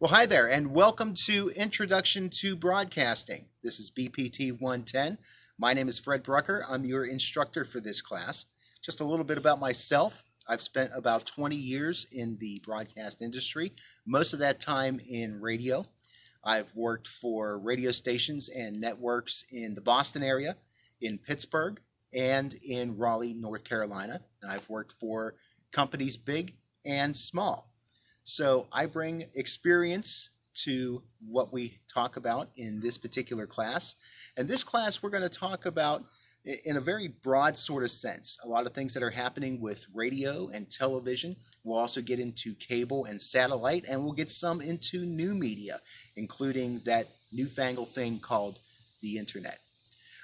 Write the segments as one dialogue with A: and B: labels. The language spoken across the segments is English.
A: Well, hi there, and welcome to Introduction to Broadcasting. This is BPT 110. My name is Fred Brucker. I'm your instructor for this class. Just a little bit about myself. I've spent about 20 years in the broadcast industry, most of that time in radio. I've worked for radio stations and networks in the Boston area, in Pittsburgh, and in Raleigh, North Carolina. And I've worked for companies big and small. So I bring experience to what we talk about in this particular class. And this class we're going to talk about in a very broad sort of sense. A lot of things that are happening with radio and television. We'll also get into cable and satellite, and we'll get some into new media, including that newfangled thing called the internet.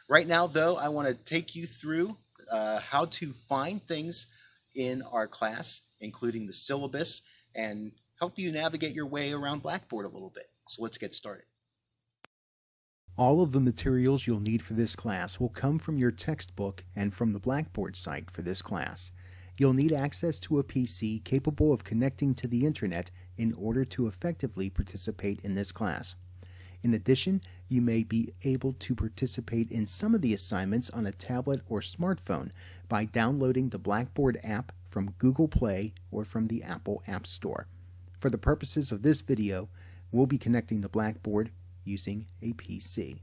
A: Right now, though, I want to take you through how to find things in our class, including the syllabus, and help you navigate your way around Blackboard a little bit. So let's get started.
B: All of the materials you'll need for this class will come from your textbook and from the Blackboard site for this class. You'll need access to a PC capable of connecting to the internet in order to effectively participate in this class. In addition, you may be able to participate in some of the assignments on a tablet or smartphone by downloading the Blackboard app from Google Play or from the Apple App Store. For the purposes of this video, we'll be connecting to Blackboard using a PC.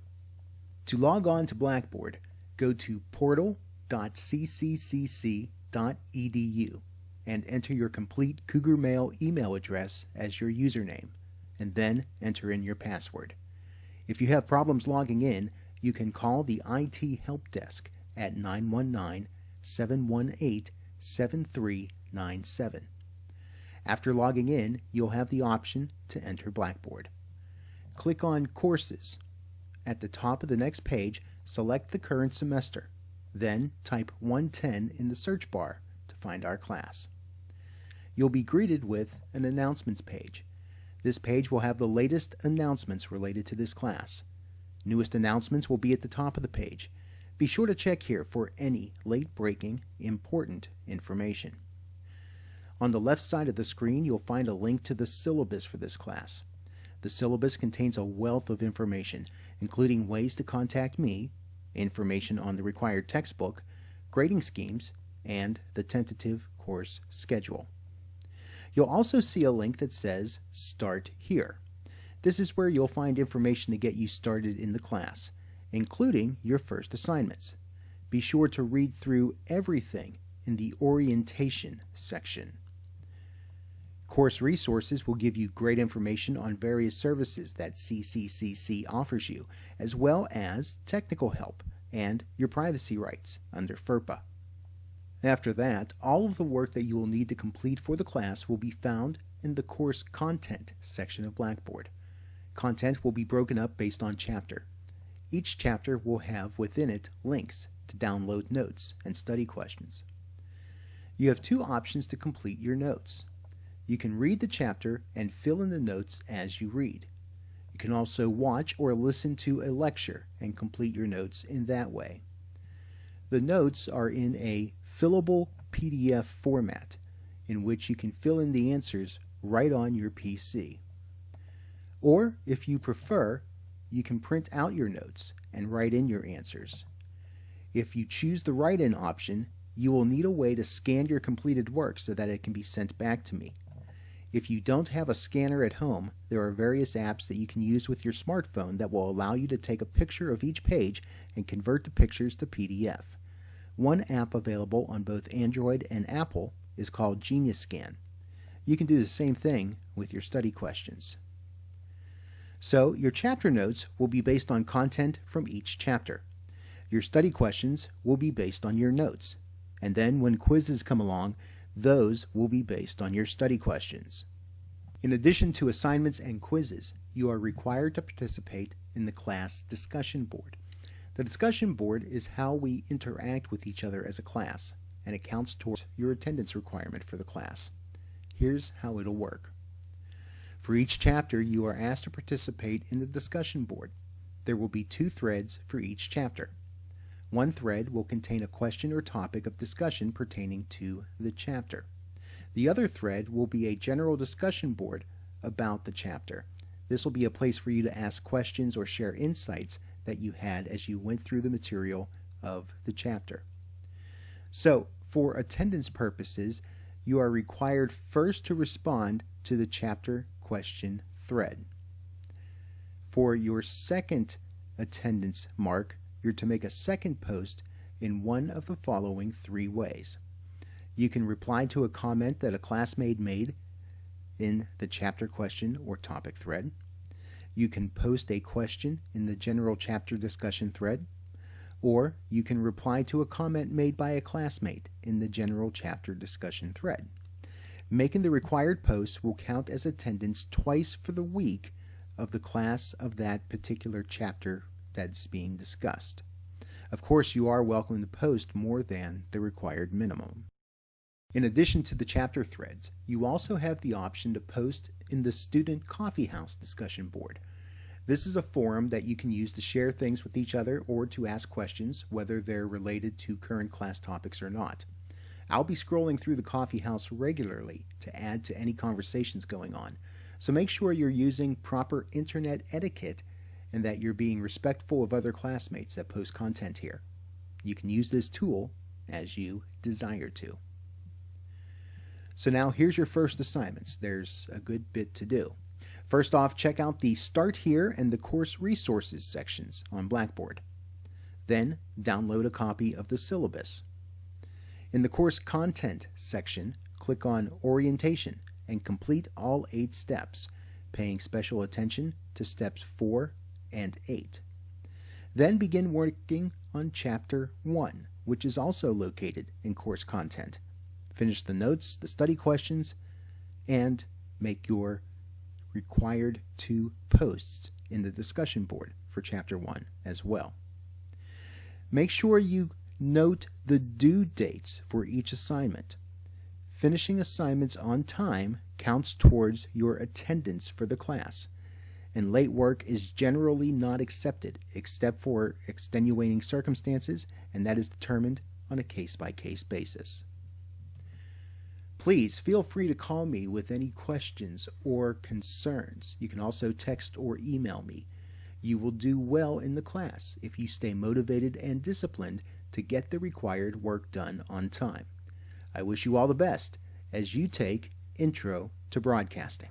B: To log on to Blackboard, go to portal.cccc.edu and enter your complete Cougar Mail email address as your username, and then enter in your password. If you have problems logging in, you can call the IT Help Desk at 919-718-7397. After logging in, you'll have the option to enter Blackboard. Click on Courses. At the top of the next page, select the current semester. Then type 110 in the search bar to find our class. You'll be greeted with an announcements page. This page will have the latest announcements related to this class. Newest announcements will be at the top of the page. Be sure to check here for any late-breaking, important information. On the left side of the screen, you'll find a link to the syllabus for this class. The syllabus contains a wealth of information, including ways to contact me, information on the required textbook, grading schemes, and the tentative course schedule. You'll also see a link that says Start Here. This is where you'll find information to get you started in the class, including your first assignments. Be sure to read through everything in the orientation section. Course resources will give you great information on various services that CCCC offers you, as well as technical help and your privacy rights under FERPA. After that, all of the work that you will need to complete for the class will be found in the Course Content section of Blackboard. Content will be broken up based on chapter. Each chapter will have within it links to download notes and study questions. You have two options to complete your notes. You can read the chapter and fill in the notes as you read. You can also watch or listen to a lecture and complete your notes in that way. The notes are in a fillable PDF format in which you can fill in the answers right on your PC. Or, if you prefer, you can print out your notes and write in your answers. If you choose the write-in option, you will need a way to scan your completed work so that it can be sent back to me. If you don't have a scanner at home, there are various apps that you can use with your smartphone that will allow you to take a picture of each page and convert the pictures to PDF. One app available on both Android and Apple is called Genius Scan. You can do the same thing with your study questions. So, your chapter notes will be based on content from each chapter. Your study questions will be based on your notes. And then when quizzes come along, those will be based on your study questions. In addition to assignments and quizzes, you are required to participate in the class discussion board. The discussion board is how we interact with each other as a class, and it counts towards your attendance requirement for the class. Here's how it'll work. For each chapter, you are asked to participate in the discussion board. There will be 2 threads for each chapter. One thread will contain a question or topic of discussion pertaining to the chapter. The other thread will be a general discussion board about the chapter. This will be a place for you to ask questions or share insights that you had as you went through the material of the chapter. So, for attendance purposes, you are required first to respond to the chapter question thread. For your second attendance mark, you're to make a second post in one of the following three ways. You can reply to a comment that a classmate made in the chapter question or topic thread. You can post a question in the general chapter discussion thread, or you can reply to a comment made by a classmate in the general chapter discussion thread. Making the required posts will count as attendance twice for the week of the class of that particular chapter that's being discussed. Of course, you are welcome to post more than the required minimum. In addition to the chapter threads, you also have the option to post in the Student Coffeehouse discussion board. This is a forum that you can use to share things with each other or to ask questions, whether they're related to current class topics or not. I'll be scrolling through the Coffeehouse regularly to add to any conversations going on, so make sure you're using proper internet etiquette and that you're being respectful of other classmates that post content here. You can use this tool as you desire to. So now here's your first assignments. There's a good bit to do. First off, check out the Start Here and the Course Resources sections on Blackboard. Then download a copy of the syllabus. In the Course Content section, click on Orientation and complete all 8 steps, paying special attention to steps 4 and 8. Then begin working on Chapter 1, which is also located in Course Content. Finish the notes, the study questions, and make your required 2 posts in the discussion board for Chapter 1 as well. Make sure you note the due dates for each assignment. Finishing assignments on time counts towards your attendance for the class, and late work is generally not accepted except for extenuating circumstances, and that is determined on a case-by-case basis. Please feel free to call me with any questions or concerns. You can also text or email me. You will do well in the class if you stay motivated and disciplined to get the required work done on time. I wish you all the best as you take Intro to Broadcasting.